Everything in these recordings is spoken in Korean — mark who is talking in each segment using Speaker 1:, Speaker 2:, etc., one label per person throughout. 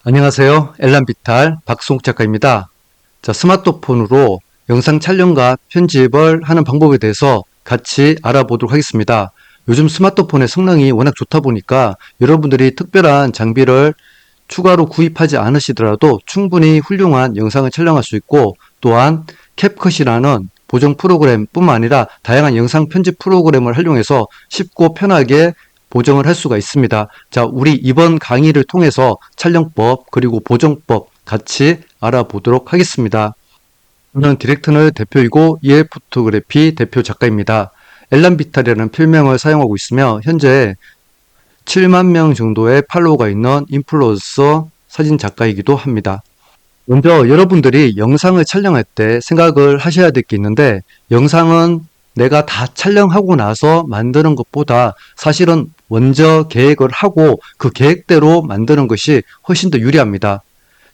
Speaker 1: 안녕하세요. 엘람비탈 박송욱 작가입니다. 자, 스마트폰으로 영상 촬영과 편집을 하는 방법에 대해서 같이 알아보도록 하겠습니다. 요즘 스마트폰의 성능이 워낙 좋다 보니까 여러분들이 특별한 장비를 추가로 구입하지 않으시더라도 충분히 훌륭한 영상을 촬영할 수 있고, 또한 캡컷이라는 보정 프로그램 뿐만 아니라 다양한 영상 편집 프로그램을 활용해서 쉽고 편하게 보정을 할 수가 있습니다. 자, 우리 이번 강의를 통해서 촬영법 그리고 보정법 같이 알아보도록 하겠습니다. 저는 디렉터널 대표이고 EL 포토그래피 대표 작가입니다. 엘람비탈이라는 필명을 사용하고 있으며 현재 7만 명 정도의 팔로워가 있는 인플루언서 사진 작가이기도 합니다. 먼저 여러분들이 영상을 촬영할 때 생각을 하셔야 될 게 있는데, 영상은 내가 다 촬영하고 나서 만드는 것보다 사실은 먼저 계획을 하고 그 계획대로 만드는 것이 훨씬 더 유리합니다.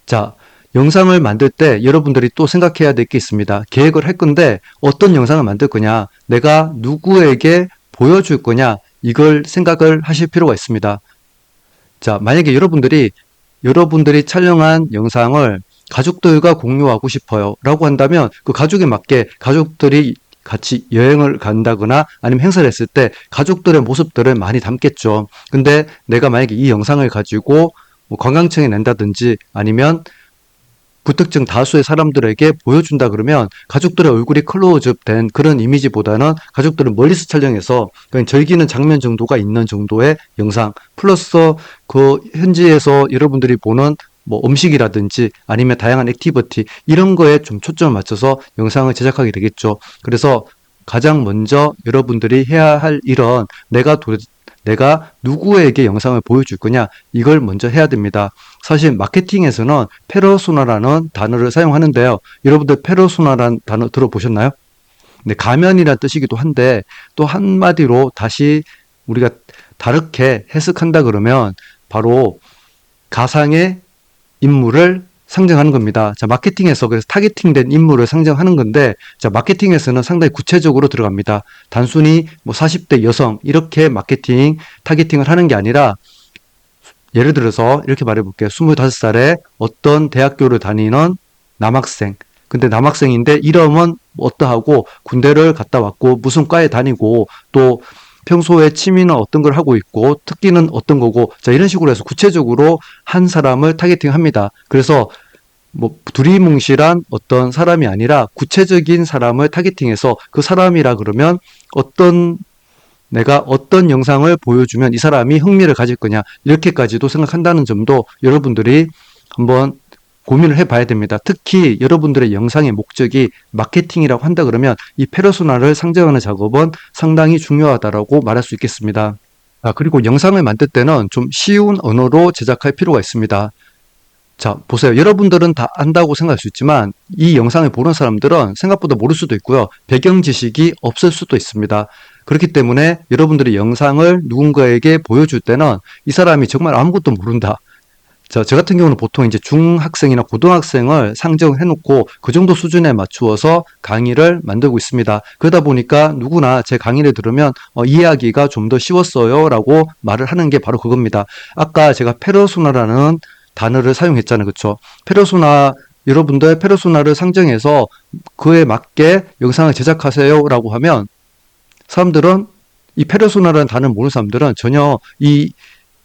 Speaker 1: 자, 영상을 만들 때 여러분들이 또 생각해야 될 게 있습니다. 계획을 할 건데 어떤 영상을 만들 거냐, 내가 누구에게 보여줄 거냐, 이걸 생각을 하실 필요가 있습니다. 자, 만약에 여러분들이 촬영한 영상을 가족들과 공유하고 싶어요 라고 한다면 그 가족에 맞게 가족들이 같이 여행을 간다거나 아니면 행사를 했을 때 가족들의 모습들을 많이 담겠죠. 근데 내가 만약에 이 영상을 가지고 뭐 관광청에 낸다든지 아니면 불특정 다수의 사람들에게 보여준다 그러면 가족들의 얼굴이 클로즈업 된 그런 이미지보다는 가족들은 멀리서 촬영해서 그냥 즐기는 장면 정도가 있는 정도의 영상 플러스 그 현지에서 여러분들이 보는 뭐 음식이라든지 아니면 다양한 액티비티 이런 거에 좀 초점을 맞춰서 영상을 제작하게 되겠죠. 그래서 가장 먼저 여러분들이 해야 할 일은 내가 누구에게 영상을 보여줄 거냐, 이걸 먼저 해야 됩니다. 사실 마케팅에서는 페르소나라는 단어를 사용하는데요. 여러분들 페르소나라는 단어 들어보셨나요? 네, 가면이란 뜻이기도 한데 또 한마디로 다시 우리가 다르게 해석한다 그러면 바로 가상의 인물을 상정하는 겁니다. 자, 마케팅에서 그래서 타겟팅된 인물을 상정하는 건데, 자, 마케팅에서는 상당히 구체적으로 들어갑니다. 단순히 뭐 40대 여성 이렇게 타겟팅을 하는 게 아니라, 예를 들어서 이렇게 말해볼게요. 25살에 어떤 대학교를 다니는 남학생. 근데 남학생인데 이름은 어떠하고 군대를 갔다 왔고 무슨 과에 다니고 또 평소에 취미는 어떤 걸 하고 있고 특기는 어떤 거고, 자, 이런 식으로 해서 구체적으로 한 사람을 타겟팅합니다. 그래서 뭐 두리뭉실한 어떤 사람이 아니라 구체적인 사람을 타겟팅해서 그 사람이라 그러면 내가 어떤 영상을 보여주면 이 사람이 흥미를 가질 거냐, 이렇게까지도 생각한다는 점도 여러분들이 한번 고민을 해봐야 됩니다. 특히 여러분들의 영상의 목적이 마케팅이라고 한다 그러면 이 페르소나를 상정하는 작업은 상당히 중요하다고 말할 수 있겠습니다. 그리고 영상을 만들 때는 좀 쉬운 언어로 제작할 필요가 있습니다. 자, 보세요. 여러분들은 다 안다고 생각할 수 있지만 이 영상을 보는 사람들은 생각보다 모를 수도 있고요. 배경 지식이 없을 수도 있습니다. 그렇기 때문에 여러분들이 영상을 누군가에게 보여줄 때는 이 사람이 정말 아무것도 모른다. 자, 저 같은 경우는 보통 이제 중학생이나 고등학생을 상정해 놓고 그 정도 수준에 맞추어서 강의를 만들고 있습니다. 그러다 보니까 누구나 제 강의를 들으면 이해하기가 좀 더 쉬웠어요 라고 말을 하는 게 바로 그겁니다. 아까 제가 페르소나라는 단어를 사용했잖아요. 그쵸? 여러분들 페르소나를 상정해서 그에 맞게 영상을 제작하세요 라고 하면 사람들은 이 페르소나라는 단어를 모르는 사람들은 전혀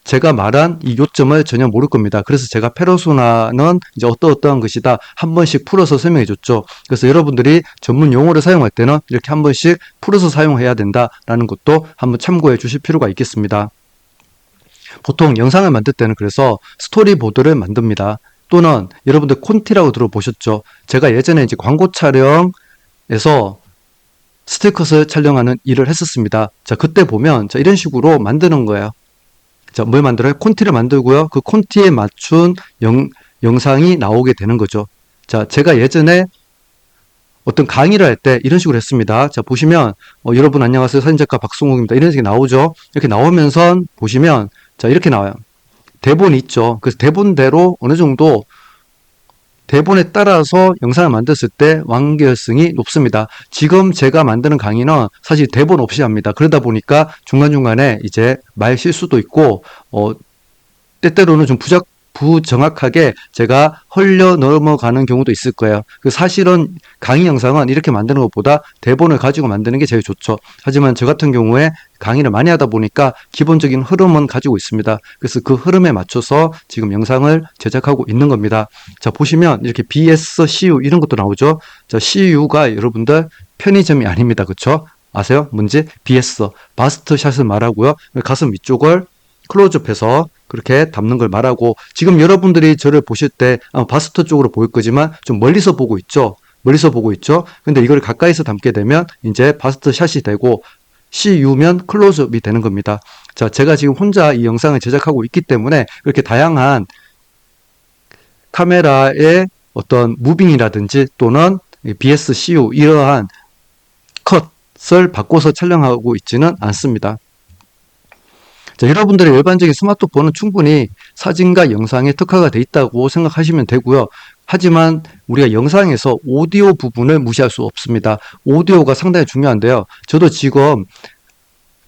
Speaker 1: 제가 말한 이 요점을 전혀 모를 겁니다. 그래서 제가 페르소나는 이제 어떠한 것이다 한 번씩 풀어서 설명해 줬죠. 그래서 여러분들이 전문 용어를 사용할 때는 이렇게 한 번씩 풀어서 사용해야 된다라는 것도 한번 참고해 주실 필요가 있겠습니다. 보통 영상을 만들 때는 그래서 스토리보드를 만듭니다. 또는 여러분들 콘티라고 들어보셨죠? 제가 예전에 이제 광고 촬영에서 스틸컷을 촬영하는 일을 했었습니다. 자, 그때 보면 자, 이런 식으로 만드는 거예요. 자, 뭘 만들어요? 콘티를 만들고요. 그 콘티에 맞춘 영상이 나오게 되는 거죠. 자, 제가 예전에 어떤 강의를 할 때 이런 식으로 했습니다. 자, 보시면 여러분 안녕하세요. 사진작가 박승욱입니다. 이런 식으로 나오죠. 이렇게 나오면서 보시면 자, 이렇게 나와요. 대본이 있죠. 그래서 대본대로 어느 정도 대본에 따라서 영상을 만들었을 때 완결성이 높습니다. 지금 제가 만드는 강의는 사실 대본 없이 합니다. 그러다 보니까 중간중간에 이제 말 실수도 있고, 때때로는 좀 부정확하게 제가 흘려 넘어가는 경우도 있을 거예요. 사실은 강의 영상은 이렇게 만드는 것보다 대본을 가지고 만드는 게 제일 좋죠. 하지만 저 같은 경우에 강의를 많이 하다 보니까 기본적인 흐름은 가지고 있습니다. 그래서 그 흐름에 맞춰서 지금 영상을 제작하고 있는 겁니다. 자, 보시면 이렇게 BS, CU 이런 것도 나오죠. 자, CU가 여러분들 편의점이 아닙니다. 그쵸? 아세요? 뭔지? BS, 바스트 샷을 말하고요. 가슴 위쪽을 클로즈업해서 그렇게 담는 걸 말하고, 지금 여러분들이 저를 보실 때 바스트 쪽으로 보일 거지만 좀 멀리서 보고 있죠. 멀리서 보고 있죠. 근데 이걸 가까이서 담게 되면 이제 바스트 샷이 되고 CU면 클로즈업이 되는 겁니다. 자, 제가 지금 혼자 이 영상을 제작하고 있기 때문에 이렇게 다양한 카메라의 어떤 무빙이라든지 또는 BS, CU 이러한 컷을 바꿔서 촬영하고 있지는 않습니다. 자, 여러분들의 일반적인 스마트폰은 충분히 사진과 영상에 특화가 되어 있다고 생각하시면 되고요. 하지만 우리가 영상에서 오디오 부분을 무시할 수 없습니다. 오디오가 상당히 중요한데요. 저도 지금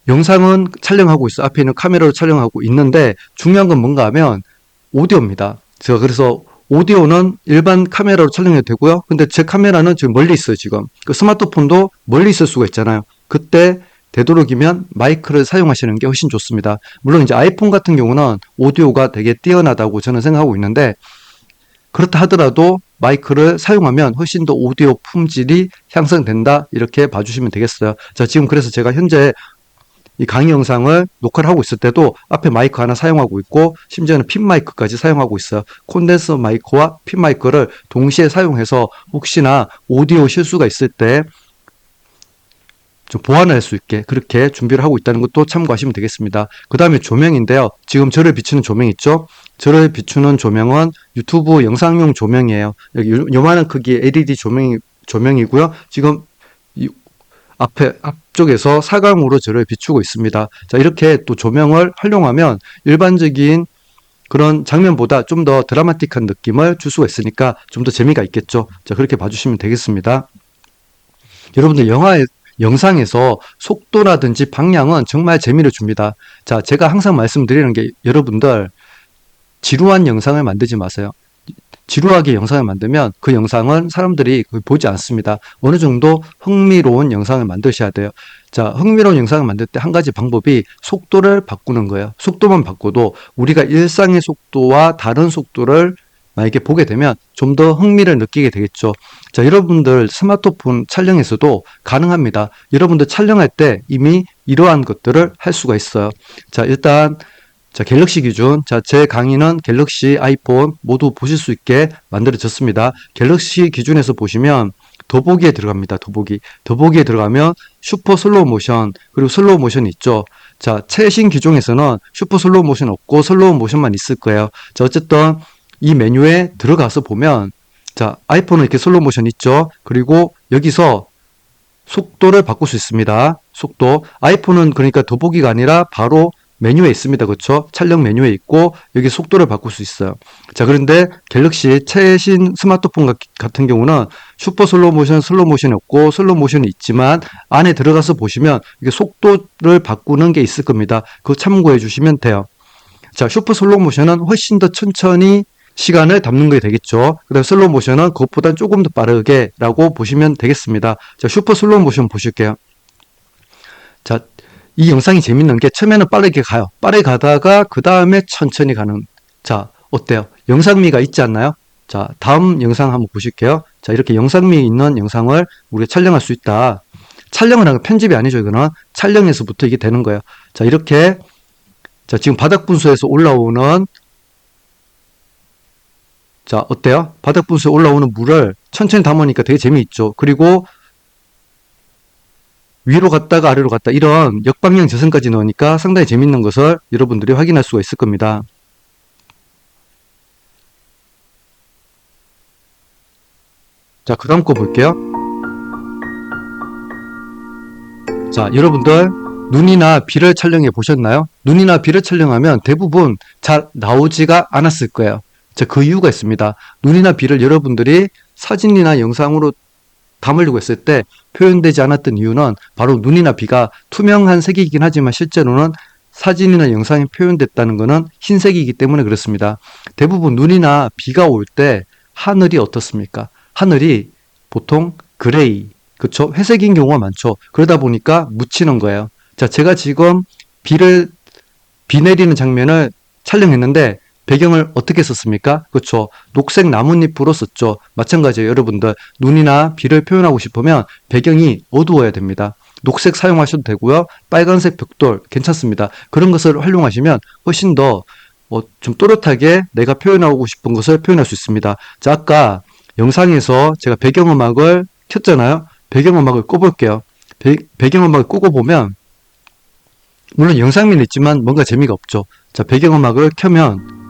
Speaker 1: 영상은 촬영하고 있어요. 앞에 있는 카메라로 촬영하고 있는데 중요한 건 뭔가 하면 오디오입니다. 제가 그래서 오디오는 일반 카메라로 촬영해도 되고요. 근데 제 카메라는 지금 멀리 있어요, 지금. 그 스마트폰도 멀리 있을 수가 있잖아요. 그때 되도록이면 마이크를 사용하시는 게 훨씬 좋습니다. 물론 이제 아이폰 같은 경우는 오디오가 되게 뛰어나다고 저는 생각하고 있는데, 그렇다 하더라도 마이크를 사용하면 훨씬 더 오디오 품질이 향상된다, 이렇게 봐주시면 되겠어요. 자, 지금 그래서 제가 현재 이 강의 영상을 녹화를 하고 있을 때도 앞에 마이크 하나 사용하고 있고, 심지어는 핀 마이크까지 사용하고 있어요. 콘덴서 마이크와 핀 마이크를 동시에 사용해서 혹시나 오디오 실수가 있을 때 좀 보완을 할 수 있게 그렇게 준비를 하고 있다는 것도 참고하시면 되겠습니다. 그 다음에 조명인데요. 지금 저를 비추는 조명 있죠? 저를 비추는 조명은 유튜브 영상용 조명이에요. 여기 요만한 크기의 LED 조명이고요. 지금 앞쪽에서 사각으로 저를 비추고 있습니다. 자, 이렇게 또 조명을 활용하면 일반적인 그런 장면보다 좀 더 드라마틱한 느낌을 줄 수가 있으니까 좀 더 재미가 있겠죠. 자, 그렇게 봐주시면 되겠습니다. 여러분들 영상에서 속도라든지 방향은 정말 재미를 줍니다. 자, 제가 항상 말씀드리는 게 여러분들 지루한 영상을 만들지 마세요. 지루하게 영상을 만들면 그 영상은 사람들이 보지 않습니다. 어느 정도 흥미로운 영상을 만드셔야 돼요. 자, 흥미로운 영상을 만들 때 한 가지 방법이 속도를 바꾸는 거예요. 속도만 바꿔도 우리가 일상의 속도와 다른 속도를 만약에 보게 되면 좀 더 흥미를 느끼게 되겠죠. 자, 여러분들 스마트폰 촬영에서도 가능합니다. 여러분들 촬영할 때 이미 이러한 것들을 할 수가 있어요. 자, 일단 자, 갤럭시 기준. 자, 제 강의는 갤럭시, 아이폰 모두 보실 수 있게 만들어졌습니다. 갤럭시 기준에서 보시면 더보기에 들어갑니다. 더보기에 들어가면 슈퍼 슬로우 모션, 그리고 슬로우 모션이 있죠. 자, 최신 기종에서는 슈퍼 슬로우 모션 없고 슬로우 모션만 있을 거예요. 자, 어쨌든 이 메뉴에 들어가서 보면, 자, 아이폰은 이렇게 슬로우 모션 있죠. 그리고 여기서 속도를 바꿀 수 있습니다. 속도. 아이폰은 그러니까 더보기가 아니라 바로 메뉴에 있습니다. 그렇죠? 촬영 메뉴에 있고 여기 속도를 바꿀 수 있어요. 자, 그런데 갤럭시 최신 스마트폰 같은 경우는 슈퍼 슬로우 모션, 슬로우 모션이 없고 슬로우 모션이 있지만 안에 들어가서 보시면 이게 속도를 바꾸는 게 있을 겁니다. 그거 참고해 주시면 돼요. 자, 슈퍼 슬로우 모션은 훨씬 더 천천히 시간을 담는 게 되겠죠. 그다음 슬로우 모션은 그것보다 조금 더 빠르게 라고 보시면 되겠습니다. 자, 슈퍼 슬로우 모션 보실게요. 자, 이 영상이 재밌는 게 처음에는 빠르게 가요. 빠르게 가다가 그 다음에 천천히 가는. 자, 어때요? 영상미가 있지 않나요? 자, 다음 영상 한번 보실게요. 자, 이렇게 영상미 있는 영상을 우리가 촬영할 수 있다. 촬영을 하는 건 편집이 아니죠. 이거는 촬영에서부터 이게 되는 거예요. 자, 이렇게 자, 지금 바닥 분수에서 올라오는, 자, 어때요? 바닥 분수에 올라오는 물을 천천히 담으니까 되게 재미있죠. 그리고 위로 갔다가 아래로 갔다 이런 역방향 재선까지 넣으니까 상당히 재밌는 것을 여러분들이 확인할 수가 있을 겁니다. 자, 그 다음 거 볼게요. 자, 여러분들 눈이나 비를 촬영해 보셨나요? 눈이나 비를 촬영하면 대부분 잘 나오지가 않았을 거예요. 자, 그 이유가 있습니다. 눈이나 비를 여러분들이 사진이나 영상으로 담으려고 했을 때 표현되지 않았던 이유는 바로 눈이나 비가 투명한 색이긴 하지만 실제로는 사진이나 영상이 표현됐다는 것은 흰색이기 때문에 그렇습니다. 대부분 눈이나 비가 올 때 하늘이 어떻습니까? 하늘이 보통 그레이, 그쵸? 회색인 경우가 많죠. 그러다 보니까 묻히는 거예요. 자, 제가 지금 비 내리는 장면을 촬영했는데 배경을 어떻게 썼습니까? 그렇죠. 녹색 나뭇잎으로 썼죠. 마찬가지예요. 여러분들 눈이나 비를 표현하고 싶으면 배경이 어두워야 됩니다. 녹색 사용하셔도 되고요. 빨간색 벽돌 괜찮습니다. 그런 것을 활용하시면 훨씬 더 좀 또렷하게 내가 표현하고 싶은 것을 표현할 수 있습니다. 자, 아까 영상에서 제가 배경음악을 켰잖아요. 배경음악을 끄볼게요. 배경음악을 끄고 보면 물론 영상미는 있지만 뭔가 재미가 없죠. 자, 배경음악을 켜면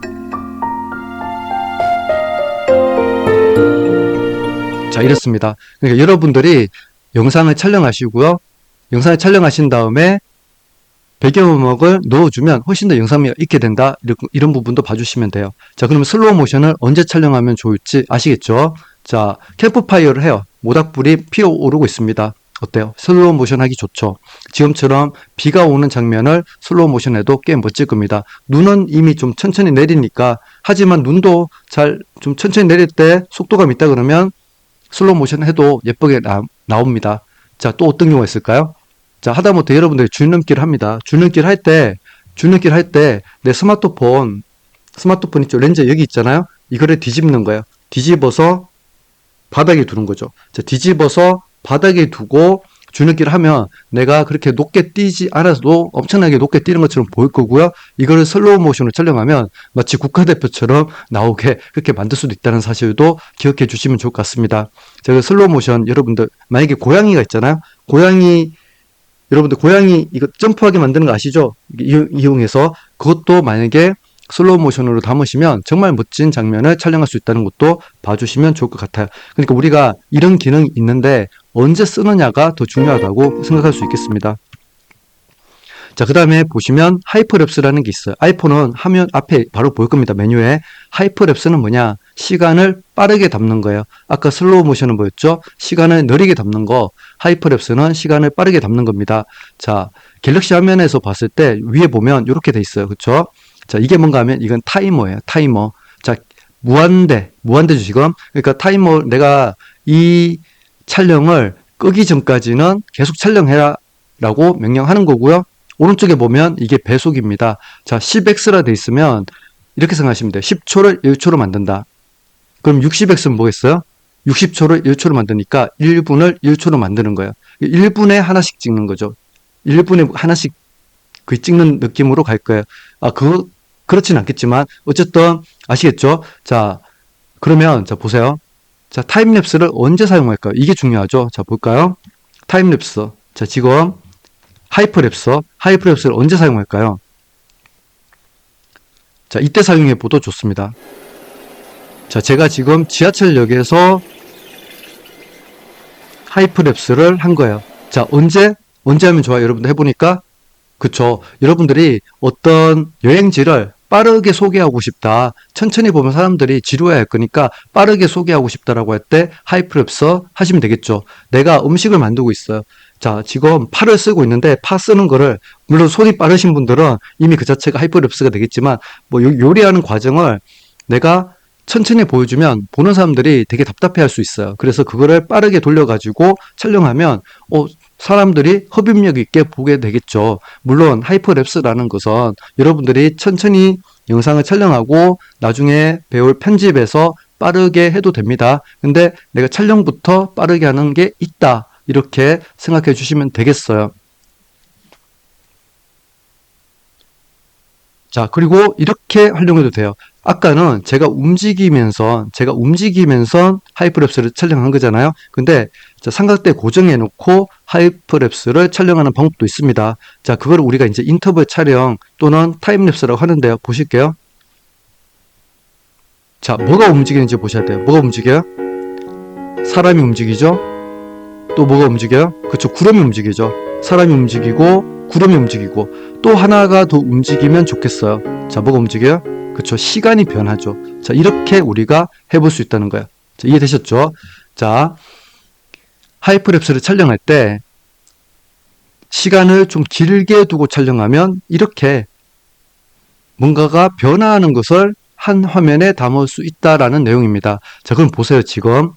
Speaker 1: 자, 이렇습니다. 그러니까 여러분들이 영상을 촬영하시고요. 영상을 촬영하신 다음에 배경음악을 넣어주면 훨씬 더 영상미가 있게 된다. 이런 부분도 봐주시면 돼요. 자, 그러면 슬로우 모션을 언제 촬영하면 좋을지 아시겠죠? 자, 캠프파이어를 해요. 모닥불이 피어오르고 있습니다. 어때요? 슬로우 모션 하기 좋죠. 지금처럼 비가 오는 장면을 슬로우 모션 해도 꽤 멋질 겁니다. 눈은 이미 좀 천천히 내리니까, 하지만 눈도 좀 천천히 내릴 때 속도감 있다 그러면 슬로우 모션 해도 예쁘게 나옵니다. 자, 또 어떤 경우가 있을까요? 자, 하다못해 여러분들이 줄넘기를 합니다. 줄넘기를 할 때 내 스마트폰 있죠? 렌즈 여기 있잖아요? 이거를 뒤집는 거예요. 뒤집어서 바닥에 두는 거죠. 자, 뒤집어서 바닥에 두고 줄넘기를 하면 내가 그렇게 높게 뛰지 않아도 엄청나게 높게 뛰는 것처럼 보일 거고요. 이거를 슬로우 모션으로 촬영하면 마치 국가대표처럼 나오게 그렇게 만들 수도 있다는 사실도 기억해 주시면 좋을 것 같습니다. 제가 슬로우 모션 여러분들 만약에 고양이가 있잖아요. 여러분들 고양이 이거 점프하게 만드는 거 아시죠? 이용해서 그것도 만약에 슬로우 모션으로 담으시면 정말 멋진 장면을 촬영할 수 있다는 것도 봐주시면 좋을 것 같아요. 그러니까 우리가 이런 기능이 있는데 언제 쓰느냐가 더 중요하다고 생각할 수 있겠습니다. 자, 그 다음에 보시면 하이퍼랩스라는 게 있어요. 아이폰은 화면 앞에 바로 보일 겁니다. 메뉴에. 하이퍼랩스는 뭐냐? 시간을 빠르게 담는 거예요. 아까 슬로우 모션은 뭐였죠? 시간을 느리게 담는 거. 하이퍼랩스는 시간을 빠르게 담는 겁니다. 자, 갤럭시 화면에서 봤을 때 위에 보면 이렇게 돼 있어요. 그쵸? 자, 이게 뭔가 하면 이건 타이머예요. 타이머. 자, 무한대죠, 지금. 그러니까 타이머, 내가 이 촬영을 끄기 전까지는 계속 촬영해라 라고 명령하는 거고요. 오른쪽에 보면 이게 배속입니다. 자, 10x라 돼 있으면 이렇게 생각하시면 돼요. 10초를 1초로 만든다. 그럼 60x는 뭐겠어요? 60초를 1초로 만드니까 1분을 1초로 만드는 거예요. 1분에 하나씩 찍는 거죠. 1분에 하나씩 찍는 느낌으로 갈 거예요. 그렇진 않겠지만, 어쨌든, 아시겠죠? 자, 그러면, 자, 보세요. 자, 타임랩스를 언제 사용할까요? 이게 중요하죠? 자, 볼까요? 타임랩스. 자, 지금, 하이퍼랩스를 언제 사용할까요? 자, 이때 사용해 보도 좋습니다. 자, 제가 지금 지하철역에서 하이퍼랩스를 한 거예요. 자, 언제 하면 좋아요? 여러분들 해보니까? 그쵸. 여러분들이 어떤 여행지를 빠르게 소개하고 싶다. 천천히 보면 사람들이 지루해 할 거니까 빠르게 소개하고 싶다라고 할 때 하이퍼랩스 하시면 되겠죠. 내가 음식을 만들고 있어요. 자, 지금 파를 쓰고 있는데 파 쓰는 거를 물론 손이 빠르신 분들은 이미 그 자체가 하이퍼랩스가 되겠지만 뭐 요리하는 과정을 내가 천천히 보여주면 보는 사람들이 되게 답답해 할 수 있어요. 그래서 그거를 빠르게 돌려가지고 촬영하면 사람들이 흡입력 있게 보게 되겠죠. 물론 하이퍼랩스라는 것은 여러분들이 천천히 영상을 촬영하고 나중에 배울 편집에서 빠르게 해도 됩니다. 근데 내가 촬영부터 빠르게 하는 게 있다. 이렇게 생각해 주시면 되겠어요. 자, 그리고 이렇게 활용해도 돼요. 아까는 제가 움직이면서 하이퍼랩스를 촬영한 거잖아요. 근데 삼각대 고정해 놓고 하이퍼랩스를 촬영하는 방법도 있습니다. 자, 그걸 우리가 이제 인터벌 촬영 또는 타임랩스라고 하는데요. 보실게요. 자, 뭐가 움직이는지 보셔야 돼요. 뭐가 움직여요? 사람이 움직이죠? 또 뭐가 움직여요? 그쵸, 구름이 움직이죠. 사람이 움직이고 구름이 움직이고 또 하나가 더 움직이면 좋겠어요. 자, 뭐가 움직여요? 그쵸, 시간이 변하죠. 자, 이렇게 우리가 해볼 수 있다는 거예요. 자, 이해되셨죠? 자, 하이퍼랩스를 촬영할 때 시간을 좀 길게 두고 촬영하면 이렇게 뭔가가 변화하는 것을 한 화면에 담을 수 있다라는 내용입니다. 자, 그럼 보세요. 지금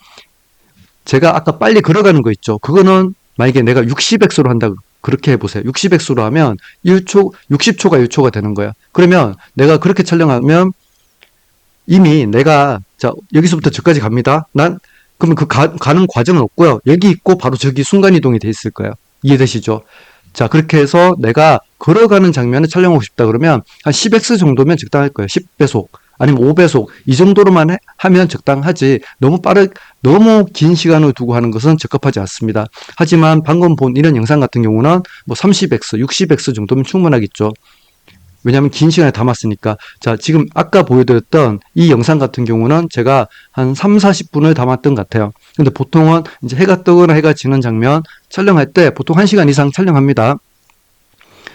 Speaker 1: 제가 아까 빨리 걸어가는 거 있죠. 그거는 만약에 내가 60x로 한다. 그렇게 해보세요. 60x로 하면 1초, 60초가 1초가 되는 거야. 그러면 내가 그렇게 촬영하면 이미 내가, 자, 여기서부터 저까지 갑니다. 그러면 가는 과정은 없고요. 여기 있고 바로 저기 순간이동이 돼 있을 거예요. 이해되시죠? 자, 그렇게 해서 내가 걸어가는 장면을 촬영하고 싶다 그러면 한 10x 정도면 적당할 거예요. 10배속. 아니면 5배속. 이 정도로만 하면 적당하지. 너무 긴 시간을 두고 하는 것은 적합하지 않습니다. 하지만 방금 본 이런 영상 같은 경우는 뭐 30x, 60x 정도면 충분하겠죠. 왜냐하면 긴 시간에 담았으니까. 자, 지금 아까 보여드렸던 이 영상 같은 경우는 제가 한 3, 40분을 담았던 것 같아요. 근데 보통은 이제 해가 뜨거나 해가 지는 장면 촬영할 때 보통 1시간 이상 촬영합니다.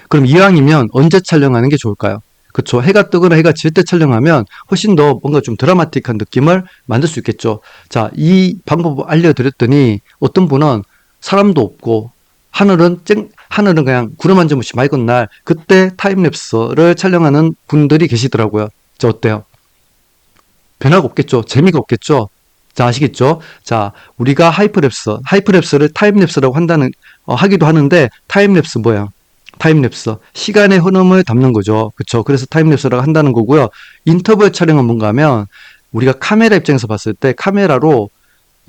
Speaker 1: 그럼 이왕이면 언제 촬영하는 게 좋을까요? 그쵸. 해가 뜨거나 해가 질 때 촬영하면 훨씬 더 뭔가 좀 드라마틱한 느낌을 만들 수 있겠죠. 자, 이 방법을 알려드렸더니 어떤 분은 사람도 없고 하늘은 그냥 구름 한 점 없이 맑은 날, 그때 타임랩스를 촬영하는 분들이 계시더라고요. 자, 어때요? 변화가 없겠죠? 재미가 없겠죠? 자, 아시겠죠? 자, 우리가 하이퍼랩스를 타임랩스라고 하기도 하는데, 타임랩스 뭐야? 타임랩스. 시간의 흐름을 담는 거죠. 그쵸? 그래서 타임랩스라고 한다는 거고요. 인터벌 촬영은 뭔가 하면, 우리가 카메라 입장에서 봤을 때 카메라로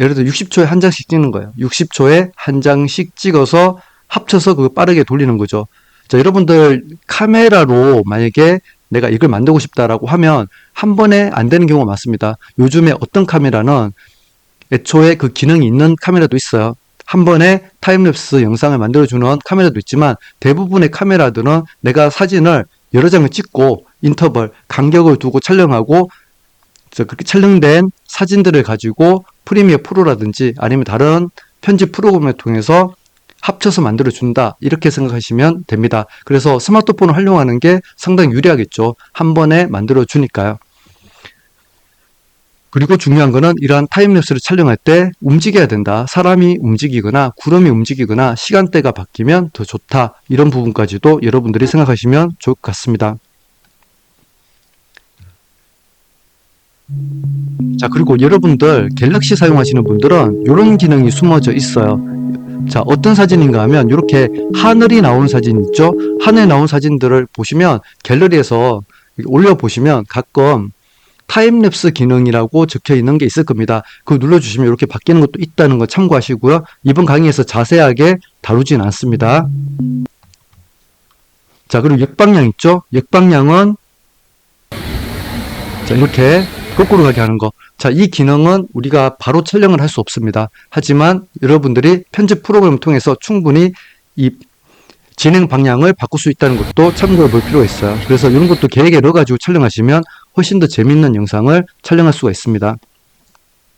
Speaker 1: 예를 들어 60초에 한 장씩 찍는 거예요. 60초에 한 장씩 찍어서 합쳐서 그거 빠르게 돌리는 거죠. 자, 여러분들 카메라로 만약에 내가 이걸 만들고 싶다라고 하면 한 번에 안 되는 경우가 많습니다. 요즘에 어떤 카메라는 애초에 그 기능이 있는 카메라도 있어요. 한 번에 타임랩스 영상을 만들어주는 카메라도 있지만 대부분의 카메라들은 내가 사진을 여러 장을 찍고 인터벌, 간격을 두고 촬영하고 그렇게 촬영된 사진들을 가지고 프리미어 프로라든지 아니면 다른 편집 프로그램을 통해서 합쳐서 만들어준다. 이렇게 생각하시면 됩니다. 그래서 스마트폰을 활용하는 게 상당히 유리하겠죠. 한 번에 만들어주니까요. 그리고 중요한 거는 이러한 타임랩스를 촬영할 때 움직여야 된다. 사람이 움직이거나 구름이 움직이거나 시간대가 바뀌면 더 좋다. 이런 부분까지도 여러분들이 생각하시면 좋을 것 같습니다. 자, 그리고 여러분들 갤럭시 사용하시는 분들은 이런 기능이 숨어져 있어요. 자, 어떤 사진인가 하면 이렇게 하늘이 나온 사진 있죠? 하늘에 나온 사진들을 보시면 갤러리에서 올려보시면 가끔 타임랩스 기능이라고 적혀 있는 게 있을 겁니다. 그거 눌러주시면 이렇게 바뀌는 것도 있다는 거 참고하시고요. 이번 강의에서 자세하게 다루진 않습니다. 자, 그리고 역방향 있죠? 역방향은 자, 이렇게 거꾸로 가게 하는 거. 자, 이 기능은 우리가 바로 촬영을 할 수 없습니다. 하지만 여러분들이 편집 프로그램을 통해서 충분히 이 진행 방향을 바꿀 수 있다는 것도 참고해 볼 필요가 있어요. 그래서 이런 것도 계획에 넣어가지고 촬영하시면 훨씬 더 재밌는 영상을 촬영할 수가 있습니다.